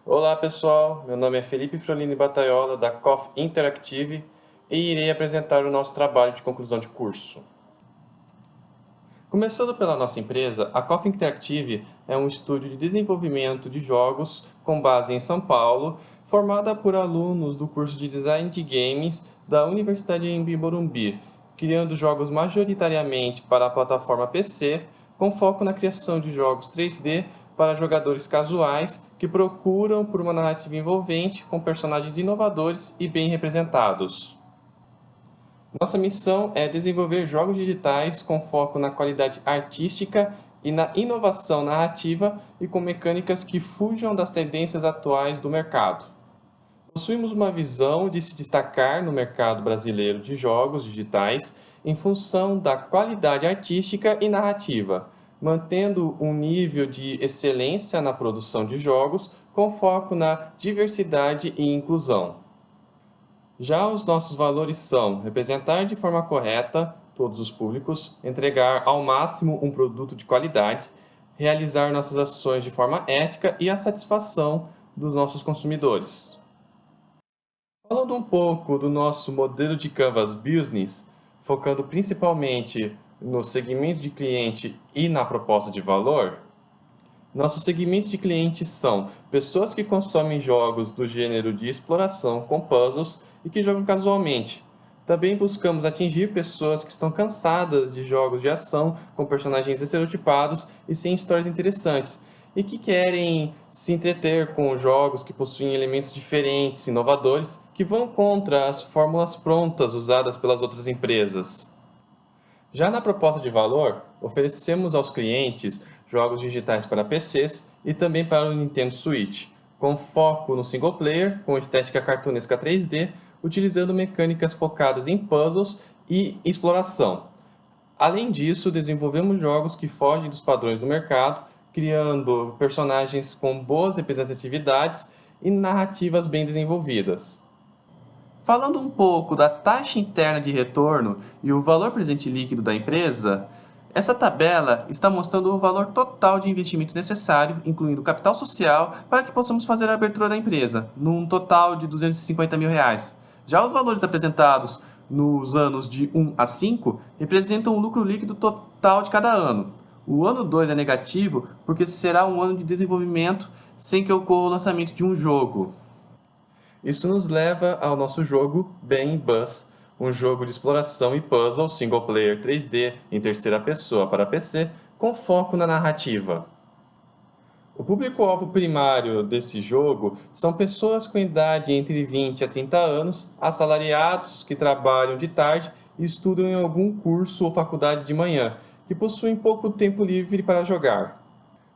Olá pessoal, meu nome é Felipe Frolini Bataiola da COF Interactive e irei apresentar o nosso trabalho de conclusão de curso. Começando pela nossa empresa, a COF Interactive é um estúdio de desenvolvimento de jogos com base em São Paulo, formada por alunos do curso de Design de Games da Universidade Anhembi Morumbi, criando jogos majoritariamente para a plataforma PC, com foco na criação de jogos 3D para jogadores casuais que procuram por uma narrativa envolvente com personagens inovadores e bem representados. Nossa missão é desenvolver jogos digitais com foco na qualidade artística e na inovação narrativa e com mecânicas que fujam das tendências atuais do mercado. Possuímos uma visão de se destacar no mercado brasileiro de jogos digitais em função da qualidade artística e narrativa, mantendo um nível de excelência na produção de jogos com foco na diversidade e inclusão. Já os nossos valores são representar de forma correta todos os públicos, entregar ao máximo um produto de qualidade, realizar nossas ações de forma ética e a satisfação dos nossos consumidores. Falando um pouco do nosso modelo de Canvas Business, focando principalmente no segmento de cliente e na proposta de valor, nosso segmento de clientes são pessoas que consomem jogos do gênero de exploração com puzzles e que jogam casualmente. Também buscamos atingir pessoas que estão cansadas de jogos de ação com personagens estereotipados e sem histórias interessantes, e que querem se entreter com jogos que possuem elementos diferentes, inovadores, que vão contra as fórmulas prontas usadas pelas outras empresas. Já na proposta de valor, oferecemos aos clientes jogos digitais para PCs e também para o Nintendo Switch, com foco no single player, com estética cartunesca 3D, utilizando mecânicas focadas em puzzles e exploração. Além disso, desenvolvemos jogos que fogem dos padrões do mercado, criando personagens com boas representatividades e narrativas bem desenvolvidas. Falando um pouco da taxa interna de retorno e o valor presente líquido da empresa, essa tabela está mostrando o valor total de investimento necessário, incluindo capital social, para que possamos fazer a abertura da empresa, num total de R$ 250 mil. Já os valores apresentados nos anos de 1 a 5 representam o lucro líquido total de cada ano. O ano 2 é negativo porque será um ano de desenvolvimento sem que ocorra o lançamento de um jogo. Isso nos leva ao nosso jogo Ben Bus, um jogo de exploração e puzzle single player 3D em terceira pessoa para PC, com foco na narrativa. O público-alvo primário desse jogo são pessoas com idade entre 20 a 30 anos, assalariados que trabalham de tarde e estudam em algum curso ou faculdade de manhã, que possuem pouco tempo livre para jogar.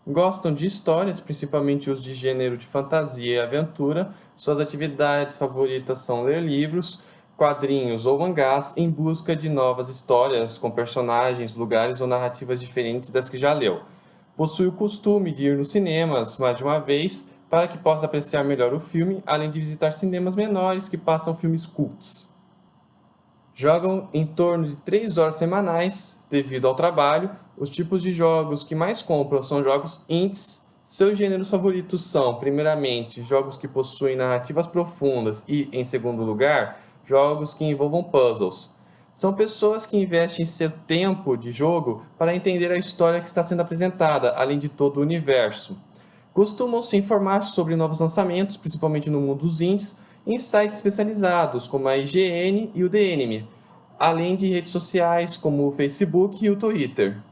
Gostam de histórias, principalmente os de gênero de fantasia e aventura. Suas atividades favoritas são ler livros, quadrinhos ou mangás em busca de novas histórias com personagens, lugares ou narrativas diferentes das que já leu. Possui o costume de ir nos cinemas mais de uma vez para que possa apreciar melhor o filme, além de visitar cinemas menores que passam filmes cults. Jogam em torno de 3 horas semanais devido ao trabalho. Os tipos de jogos que mais compram são jogos indies. Seus gêneros favoritos são, primeiramente, jogos que possuem narrativas profundas e, em segundo lugar, jogos que envolvam puzzles. São pessoas que investem seu tempo de jogo para entender a história que está sendo apresentada, além de todo o universo. Costumam se informar sobre novos lançamentos, principalmente no mundo dos indies, em sites especializados como a IGN e o The Enemy, além de redes sociais como o Facebook e o Twitter.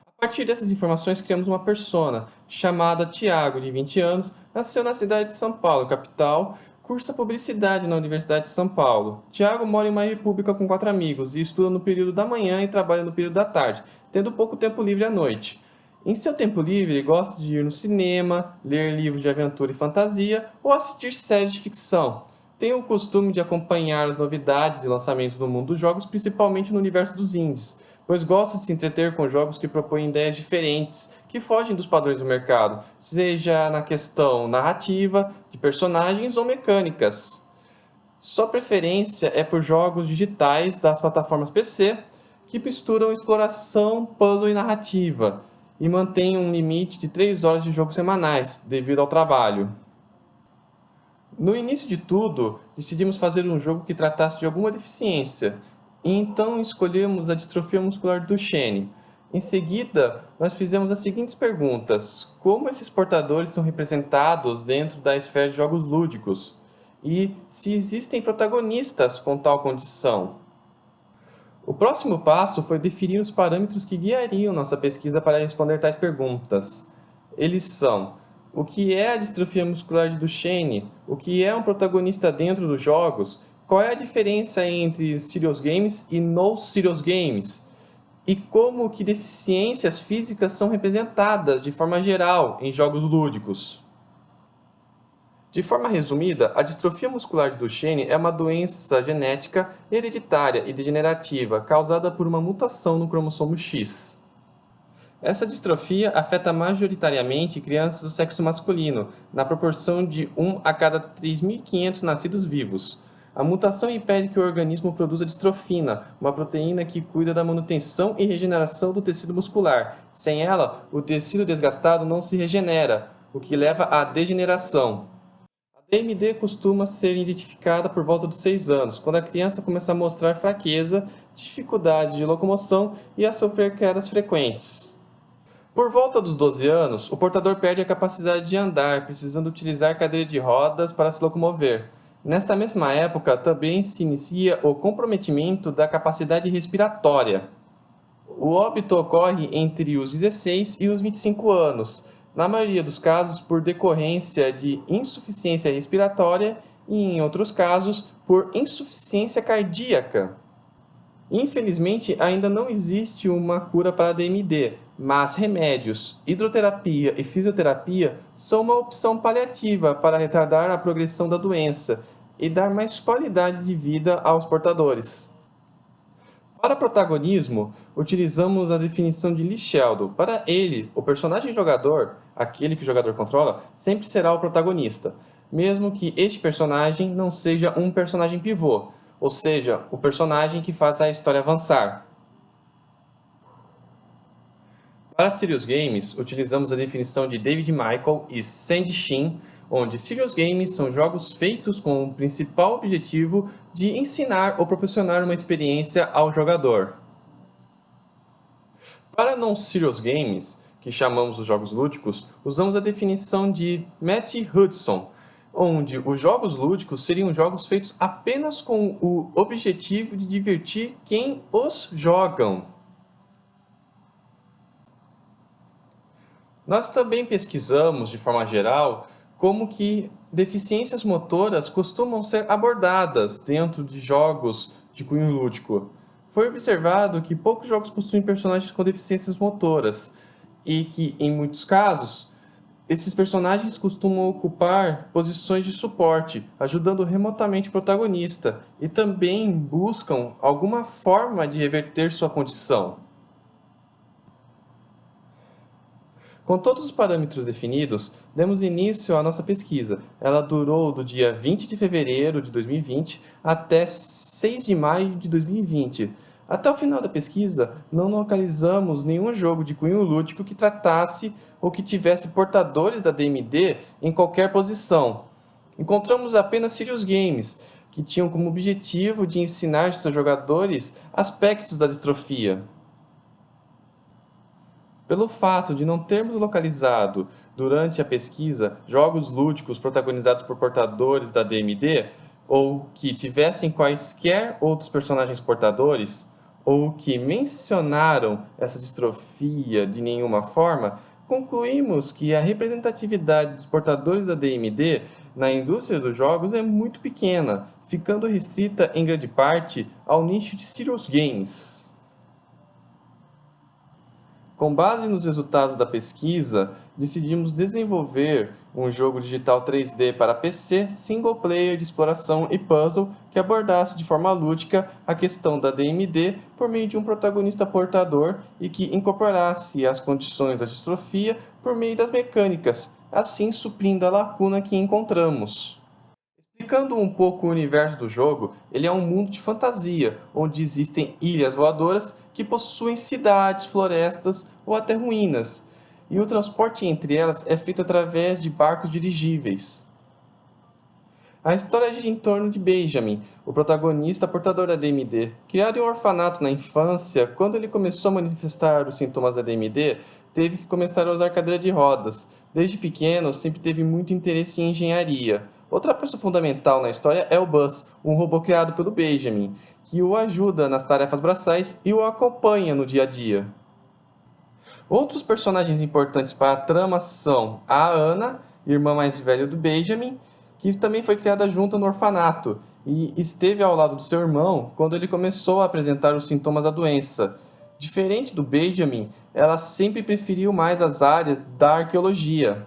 A partir dessas informações, criamos uma persona chamada Tiago, de 20 anos, nasceu na cidade de São Paulo, capital, cursa publicidade na Universidade de São Paulo. Tiago mora em uma república com 4 amigos e estuda no período da manhã e trabalha no período da tarde, tendo pouco tempo livre à noite. Em seu tempo livre, ele gosta de ir no cinema, ler livros de aventura e fantasia ou assistir séries de ficção. Tem o costume de acompanhar as novidades e lançamentos no mundo dos jogos, principalmente no universo dos indies, pois gosta de se entreter com jogos que propõem ideias diferentes, que fogem dos padrões do mercado, seja na questão narrativa, de personagens ou mecânicas. Sua preferência é por jogos digitais das plataformas PC, que misturam exploração, puzzle e narrativa, e mantém um limite de 3 horas de jogo semanais, devido ao trabalho. No início de tudo, decidimos fazer um jogo que tratasse de alguma deficiência, e então escolhemos a distrofia muscular Duchenne. Em seguida, nós fizemos as seguintes perguntas: como esses portadores são representados dentro da esfera de jogos lúdicos? E se existem protagonistas com tal condição? O próximo passo foi definir os parâmetros que guiariam nossa pesquisa para responder tais perguntas. Eles são: o que é a distrofia muscular de Duchenne? O que é um protagonista dentro dos jogos? Qual é a diferença entre serious games e no serious games? E como que deficiências físicas são representadas de forma geral em jogos lúdicos? De forma resumida, a distrofia muscular de Duchenne é uma doença genética hereditária e degenerativa causada por uma mutação no cromossomo X. Essa distrofia afeta majoritariamente crianças do sexo masculino, na proporção de 1 a cada 3.500 nascidos vivos. A mutação impede que o organismo produza distrofina, uma proteína que cuida da manutenção e regeneração do tecido muscular. Sem ela, o tecido desgastado não se regenera, o que leva à degeneração. A DMD costuma ser identificada por volta dos 6 anos, quando a criança começa a mostrar fraqueza, dificuldade de locomoção e a sofrer quedas frequentes. Por volta dos 12 anos, o portador perde a capacidade de andar, precisando utilizar cadeira de rodas para se locomover. Nesta mesma época, também se inicia o comprometimento da capacidade respiratória. O óbito ocorre entre os 16 e os 25 anos, na maioria dos casos por decorrência de insuficiência respiratória e, em outros casos, por insuficiência cardíaca. Infelizmente, ainda não existe uma cura para a DMD, mas remédios, hidroterapia e fisioterapia são uma opção paliativa para retardar a progressão da doença e dar mais qualidade de vida aos portadores. Para protagonismo, utilizamos a definição de Lee Sheldon. Para ele, o personagem jogador, aquele que o jogador controla, sempre será o protagonista, mesmo que este personagem não seja um personagem pivô, ou seja, o personagem que faz a história avançar. Para Serious Games, utilizamos a definição de David Michael e Sandy Shin, onde Serious Games são jogos feitos com o principal objetivo de ensinar ou proporcionar uma experiência ao jogador. Para Non-Serious Games, que chamamos os jogos lúdicos, usamos a definição de Matt Hudson, onde os jogos lúdicos seriam jogos feitos apenas com o objetivo de divertir quem os jogam. Nós também pesquisamos, de forma geral, como que deficiências motoras costumam ser abordadas dentro de jogos de cunho lúdico. Foi observado que poucos jogos possuem personagens com deficiências motoras e que, em muitos casos, esses personagens costumam ocupar posições de suporte, ajudando remotamente o protagonista, e também buscam alguma forma de reverter sua condição. Com todos os parâmetros definidos, demos início à nossa pesquisa. Ela durou do dia 20 de fevereiro de 2020 até 6 de maio de 2020. Até o final da pesquisa, não localizamos nenhum jogo de cunho lúdico que tratasse ou que tivesse portadores da DMD em qualquer posição. Encontramos apenas Serious Games, que tinham como objetivo de ensinar seus jogadores aspectos da distrofia. Pelo fato de não termos localizado, durante a pesquisa, jogos lúdicos protagonizados por portadores da DMD, ou que tivessem quaisquer outros personagens portadores, ou que mencionaram essa distrofia de nenhuma forma, concluímos que a representatividade dos portadores da DMD na indústria dos jogos é muito pequena, ficando restrita em grande parte ao nicho de serious games. Com base nos resultados da pesquisa, decidimos desenvolver um jogo digital 3D para PC, single player de exploração e puzzle que abordasse de forma lúdica a questão da DMD por meio de um protagonista portador e que incorporasse as condições da distrofia por meio das mecânicas, assim suprindo a lacuna que encontramos. Explicando um pouco o universo do jogo, ele é um mundo de fantasia, onde existem ilhas voadoras que possuem cidades, florestas ou até ruínas. e o transporte entre elas é feito através de barcos dirigíveis. A história gira em torno de Benjamin, o protagonista portador da DMD. Criado em um orfanato na infância, quando ele começou a manifestar os sintomas da DMD, teve que começar a usar cadeira de rodas. Desde pequeno, sempre teve muito interesse em engenharia. Outra peça fundamental na história é o Buzz, um robô criado pelo Benjamin, que o ajuda nas tarefas braçais e o acompanha no dia a dia. Outros personagens importantes para a trama são a Anna, irmã mais velha do Benjamin, que também foi criada junto no orfanato e esteve ao lado do seu irmão quando ele começou a apresentar os sintomas da doença. Diferente do Benjamin, ela sempre preferiu mais as áreas da arqueologia.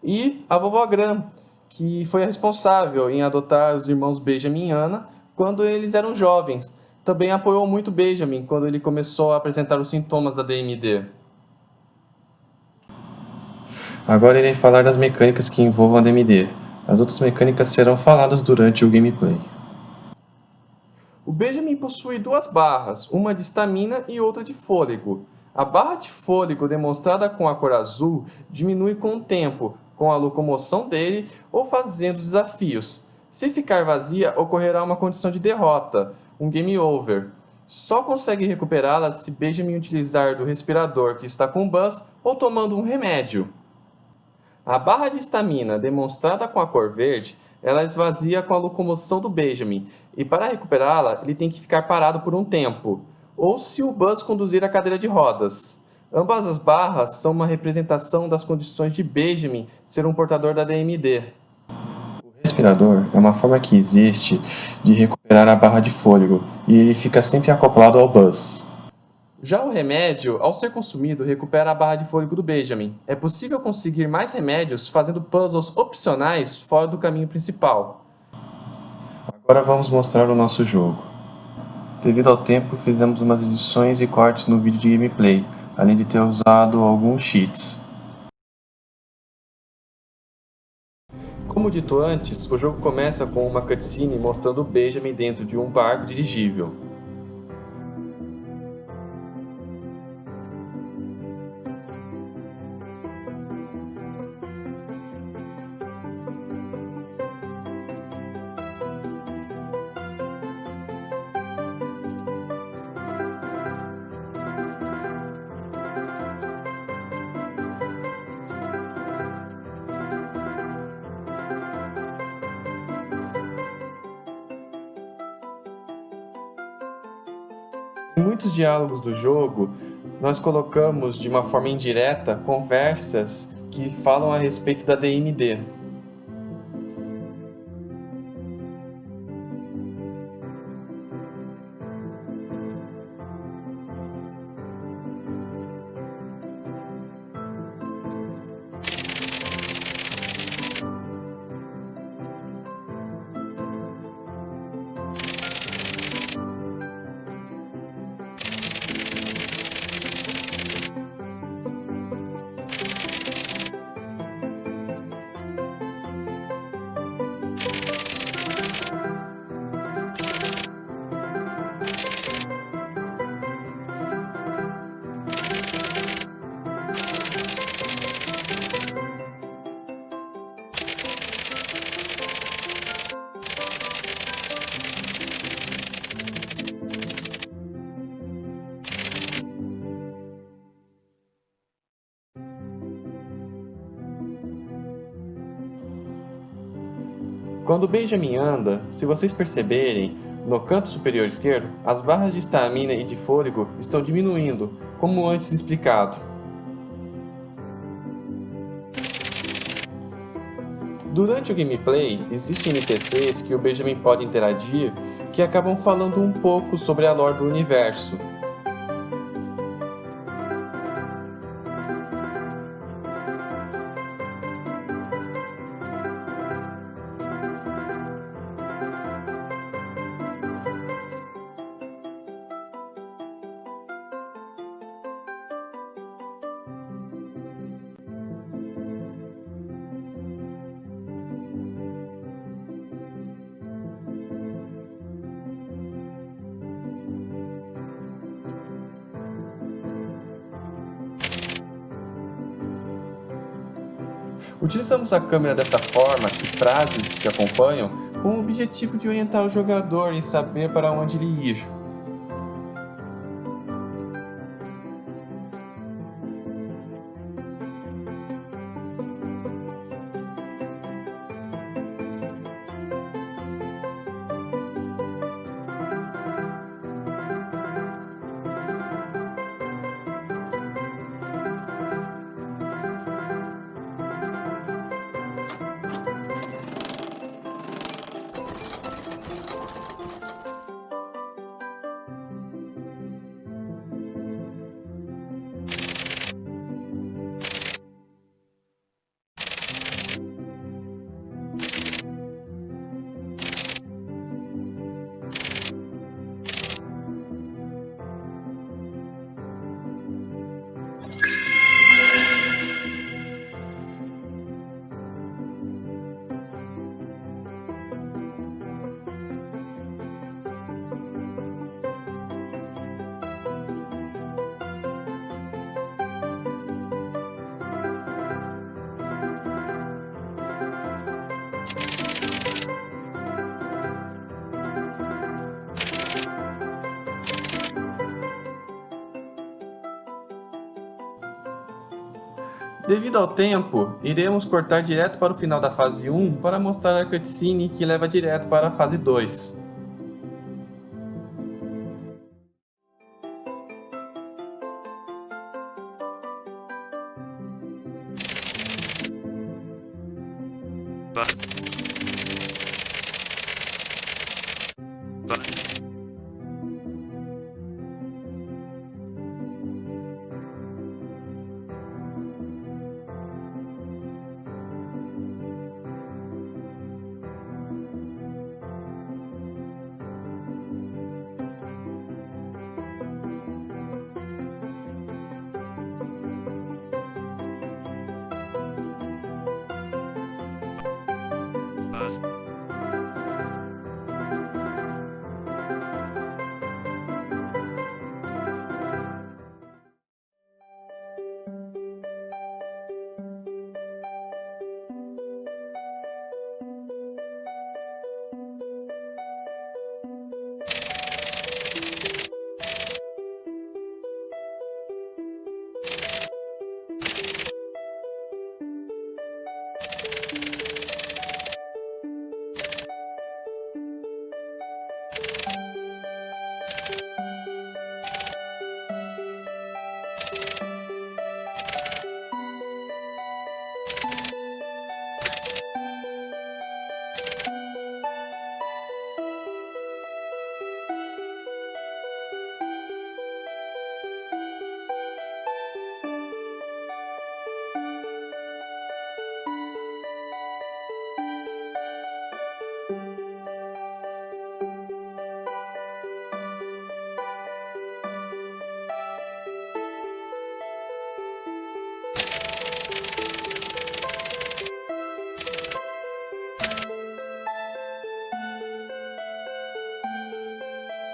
E a vovó Gram, que foi a responsável em adotar os irmãos Benjamin e Anna quando eles eram jovens. Também apoiou muito Benjamin quando ele começou a apresentar os sintomas da DMD. Agora irei falar das mecânicas que envolvam a DMD. As outras mecânicas serão faladas durante o gameplay. O Benjamin possui duas barras, uma de estamina e outra de fôlego. A barra de fôlego, demonstrada com a cor azul, diminui com o tempo, com a locomoção dele ou fazendo desafios. Se ficar vazia, ocorrerá uma condição de derrota, um game over. Só consegue recuperá-la se Benjamin utilizar do respirador que está com o Buzz ou tomando um remédio. A barra de estamina, demonstrada com a cor verde, ela esvazia com a locomoção do Benjamin, e para recuperá-la, ele tem que ficar parado por um tempo, ou se o Buzz conduzir a cadeira de rodas. Ambas as barras são uma representação das condições de Benjamin ser um portador da DMD. O respirador é uma forma que existe de recuperar a barra de fôlego, e ele fica sempre acoplado ao Buzz. Já o remédio, ao ser consumido, recupera a barra de fôlego do Benjamin. É possível conseguir mais remédios fazendo puzzles opcionais fora do caminho principal. Agora vamos mostrar o nosso jogo. Devido ao tempo, fizemos umas edições e cortes no vídeo de gameplay, além de ter usado alguns cheats. Como dito antes, o jogo começa com uma cutscene mostrando o Benjamin dentro de um barco dirigível. Em muitos diálogos do jogo, nós colocamos de uma forma indireta conversas que falam a respeito da DMD. Quando Benjamin anda, se vocês perceberem, no canto superior esquerdo, as barras de estamina e de fôlego estão diminuindo, como antes explicado. Durante o gameplay, existem NPCs que o Benjamin pode interagir que acabam falando um pouco sobre a lore do universo. Utilizamos a câmera dessa forma e frases que acompanham com o objetivo de orientar o jogador e saber para onde ele ir. Devido ao tempo, iremos cortar direto para o final da fase 1 para mostrar a cutscene que leva direto para a fase 2.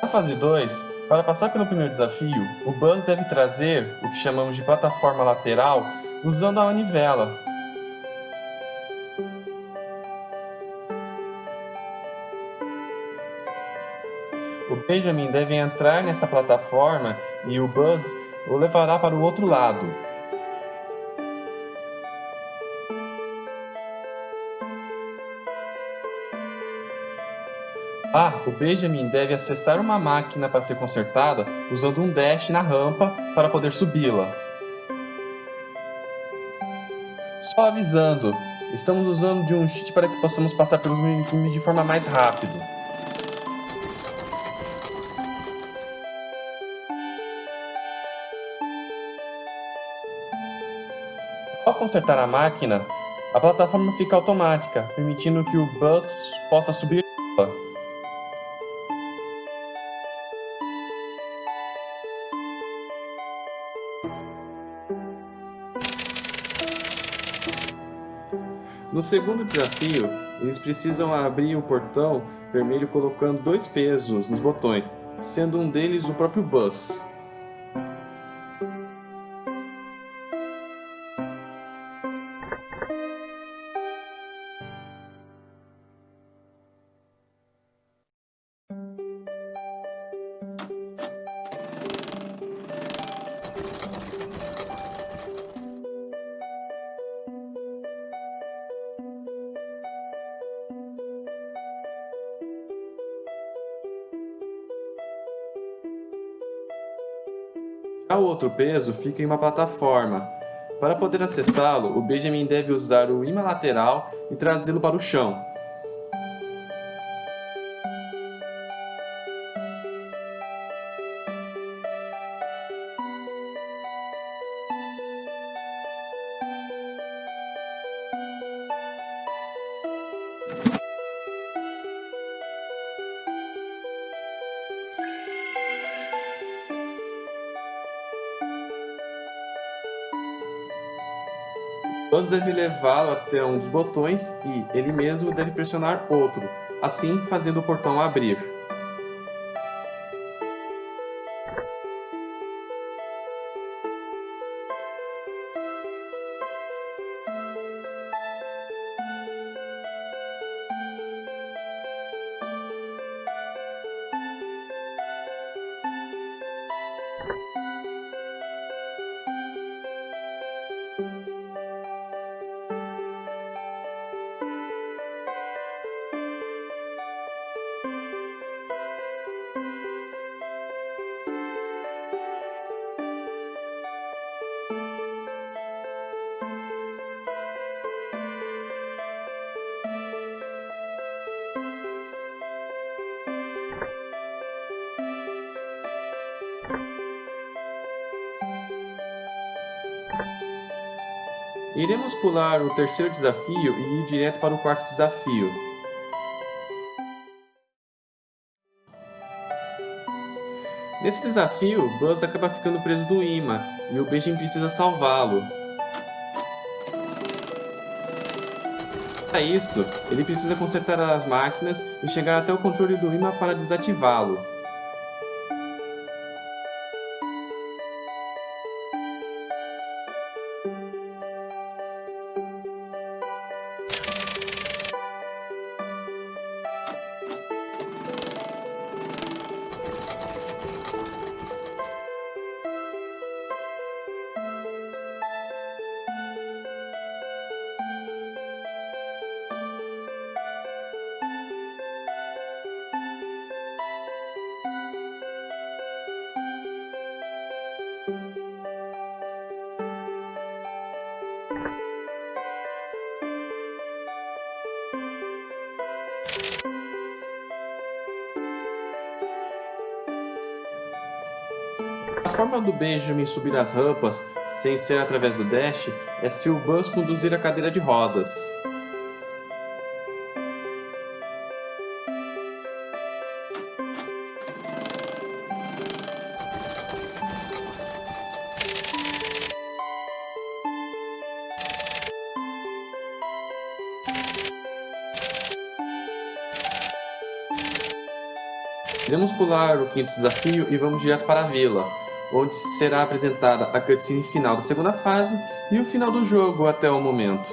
Na fase 2, para passar pelo primeiro desafio, o Buzz deve trazer o que chamamos de plataforma lateral usando a manivela. O Benjamin deve entrar nessa plataforma e o Buzz o levará para o outro lado. O Benjamin deve acessar uma máquina para ser consertada usando um dash na rampa para poder subi-la. Só avisando, estamos usando de um cheat para que possamos passar pelos minigames de forma mais rápida. Ao consertar a máquina, a plataforma fica automática, permitindo que o Buzz possa subir. No segundo desafio, eles precisam abrir o portão vermelho colocando 2 pesos nos botões, sendo um deles o próprio Buzz. Já o outro peso fica em uma plataforma. Para poder acessá-lo, o Benjamin deve usar o ímã lateral e trazê-lo para o chão. Buzz deve levá-lo até um dos botões e, ele mesmo, deve pressionar outro, assim fazendo o portão abrir. Iremos pular o terceiro desafio e ir direto para o quarto desafio. Nesse desafio, Buzz acaba ficando preso no imã e o Benjamin precisa salvá-lo. Para isso, ele precisa consertar as máquinas e chegar até o controle do imã para desativá-lo. A forma do Benjamin subir as rampas, sem ser através do dash, é se o Buzz conduzir a cadeira de rodas. Iremos pular o quinto desafio e vamos direto para a vila, onde será apresentada a cutscene final da segunda fase e o final do jogo até o momento.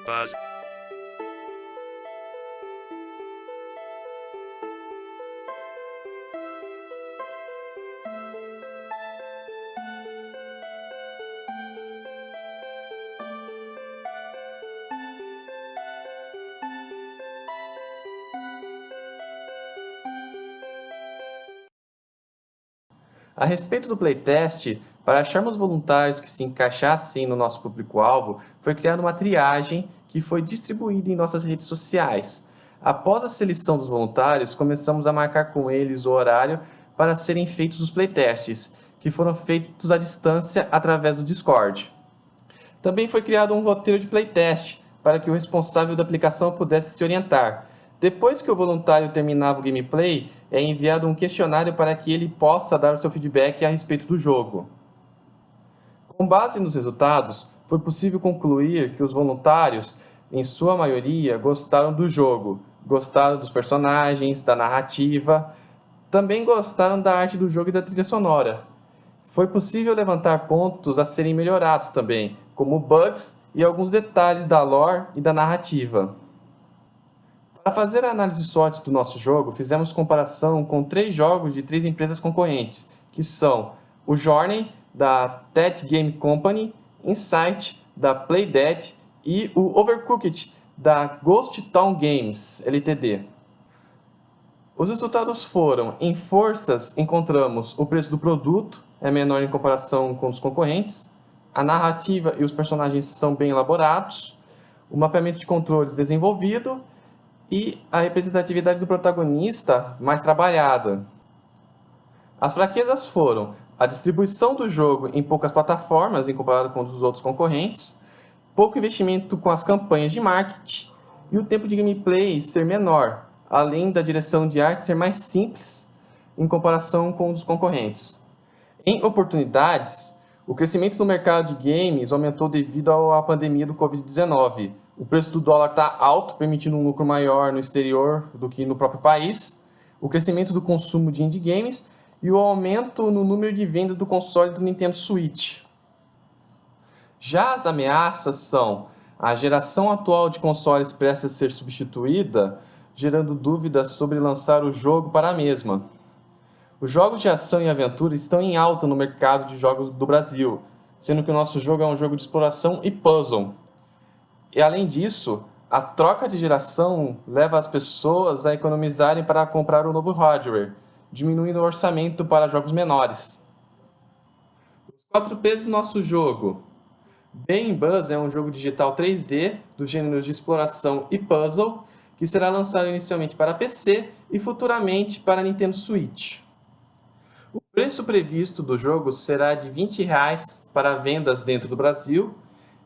Buzz. A respeito do playtest, para acharmos voluntários que se encaixassem no nosso público-alvo, foi criada uma triagem que foi distribuída em nossas redes sociais. Após a seleção dos voluntários, começamos a marcar com eles o horário para serem feitos os playtests, que foram feitos à distância através do Discord. Também foi criado um roteiro de playtest para que o responsável da aplicação pudesse se orientar. Depois que o voluntário terminava o gameplay, é enviado um questionário para que ele possa dar o seu feedback a respeito do jogo. Com base nos resultados, foi possível concluir que os voluntários, em sua maioria, gostaram do jogo, gostaram dos personagens, da narrativa, também gostaram da arte do jogo e da trilha sonora. Foi possível levantar pontos a serem melhorados também, como bugs e alguns detalhes da lore e da narrativa. Para fazer a análise SWOT do nosso jogo, fizemos comparação com 3 jogos de 3 empresas concorrentes, que são o Journey, da That Game Company, Insight, da Playdead e o Overcooked, da Ghost Town Games Ltd. Os resultados foram: em forças, encontramos o preço do produto é menor em comparação com os concorrentes, a narrativa e os personagens são bem elaborados, o mapeamento de controles desenvolvido e a representatividade do protagonista mais trabalhada. As fraquezas foram a distribuição do jogo em poucas plataformas em comparado com os outros concorrentes, pouco investimento com as campanhas de marketing e o tempo de gameplay ser menor, além da direção de arte ser mais simples em comparação com os concorrentes. Em oportunidades, o crescimento no mercado de games aumentou devido à pandemia do Covid-19. O preço do dólar está alto, permitindo um lucro maior no exterior do que no próprio país, o crescimento do consumo de indie games e o aumento no número de vendas do console do Nintendo Switch. Já as ameaças são a geração atual de consoles prestes a ser substituída, gerando dúvidas sobre lançar o jogo para a mesma. Os jogos de ação e aventura estão em alta no mercado de jogos do Brasil, sendo que o nosso jogo é um jogo de exploração e puzzle. E além disso, a troca de geração leva as pessoas a economizarem para comprar o novo hardware, diminuindo o orçamento para jogos menores. Os 4 P's do nosso jogo. Bem Buzz é um jogo digital 3D do gênero de exploração e puzzle, que será lançado inicialmente para PC e futuramente para Nintendo Switch. O preço previsto do jogo será de R$ 20 para vendas dentro do Brasil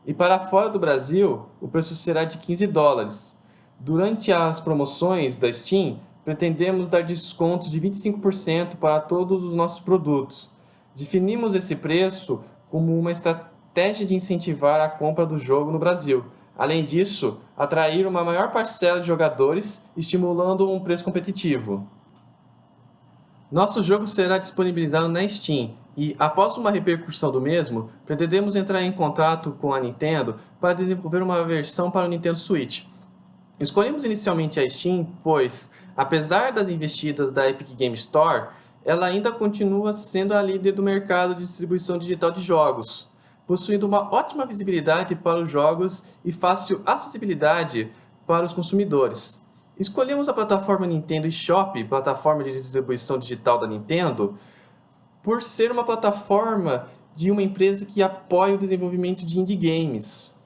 e para fora do Brasil o preço será de $15. Durante as promoções da Steam, pretendemos dar descontos de 25% para todos os nossos produtos. Definimos esse preço como uma estratégia de incentivar a compra do jogo no Brasil. Além disso, atrair uma maior parcela de jogadores, estimulando um preço competitivo. Nosso jogo será disponibilizado na Steam e, após uma repercussão do mesmo, pretendemos entrar em contato com a Nintendo para desenvolver uma versão para o Nintendo Switch. Escolhemos inicialmente a Steam, pois, apesar das investidas da Epic Game Store, ela ainda continua sendo a líder do mercado de distribuição digital de jogos, possuindo uma ótima visibilidade para os jogos e fácil acessibilidade para os consumidores. Escolhemos a plataforma Nintendo eShop, plataforma de distribuição digital da Nintendo, por ser uma plataforma de uma empresa que apoia o desenvolvimento de indie games.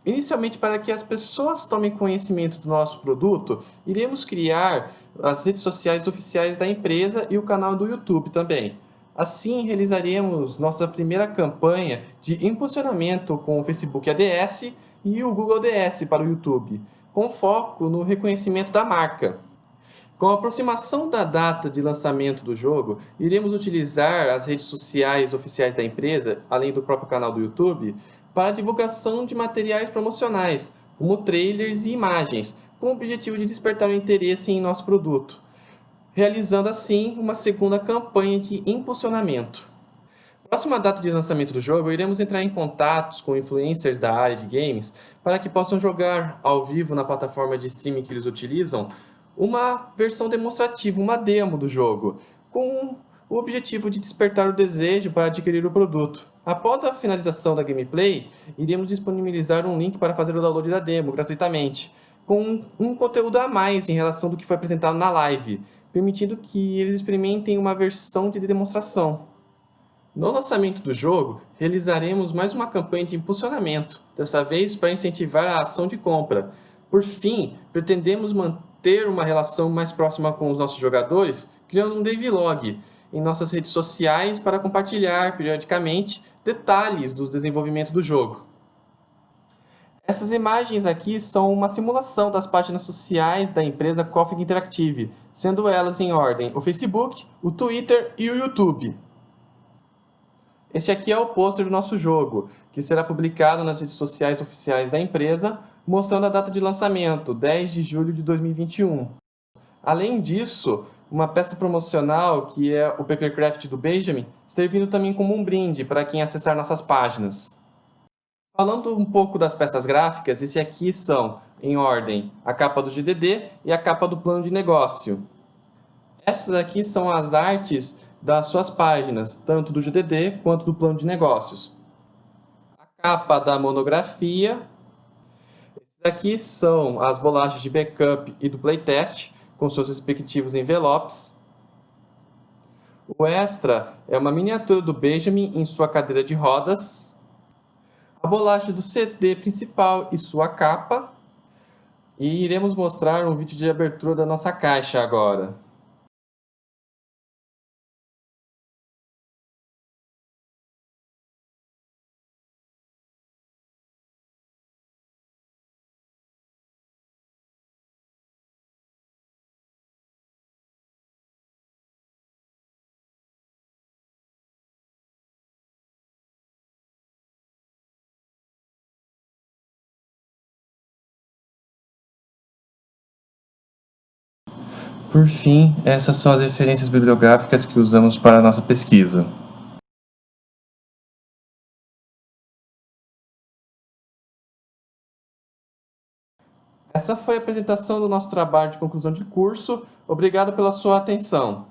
Inicialmente, para que as pessoas tomem conhecimento do nosso produto, iremos criar as redes sociais oficiais da empresa e o canal do YouTube também. Assim, realizaremos nossa primeira campanha de impulsionamento com o Facebook ADS e o Google DS para o YouTube, com foco no reconhecimento da marca. Com a aproximação da data de lançamento do jogo, iremos utilizar as redes sociais oficiais da empresa, além do próprio canal do YouTube, para a divulgação de materiais promocionais, como trailers e imagens, com o objetivo de despertar o interesse em nosso produto, realizando assim uma segunda campanha de impulsionamento. Próxima data de lançamento do jogo, iremos entrar em contatos com influencers da área de games para que possam jogar ao vivo na plataforma de streaming que eles utilizam uma versão demonstrativa, uma demo do jogo, com o objetivo de despertar o desejo para adquirir o produto. Após a finalização da gameplay, iremos disponibilizar um link para fazer o download da demo gratuitamente, com um conteúdo a mais em relação do que foi apresentado na live, permitindo que eles experimentem uma versão de demonstração. No lançamento do jogo, realizaremos mais uma campanha de impulsionamento, dessa vez para incentivar a ação de compra. Por fim, pretendemos manter uma relação mais próxima com os nossos jogadores, criando um devlog em nossas redes sociais para compartilhar periodicamente detalhes dos desenvolvimentos do jogo. Essas imagens aqui são uma simulação das páginas sociais da empresa Coffee Interactive, sendo elas em ordem o Facebook, o Twitter e o YouTube. Este aqui é o pôster do nosso jogo, que será publicado nas redes sociais oficiais da empresa, mostrando a data de lançamento, 10 de julho de 2021. Além disso, uma peça promocional, que é o Papercraft do Benjamin, servindo também como um brinde para quem acessar nossas páginas. Falando um pouco das peças gráficas, esse aqui são, em ordem, a capa do GDD e a capa do plano de negócio. Essas aqui são as artes das suas páginas, tanto do GDD quanto do plano de negócios. A capa da monografia. Esses aqui são as bolachas de backup e do playtest, com seus respectivos envelopes. O extra é uma miniatura do Benjamin em sua cadeira de rodas. A bolacha do CD principal e sua capa. E iremos mostrar um vídeo de abertura da nossa caixa agora. Por fim, essas são as referências bibliográficas que usamos para a nossa pesquisa. Essa foi a apresentação do nosso trabalho de conclusão de curso. Obrigado pela sua atenção.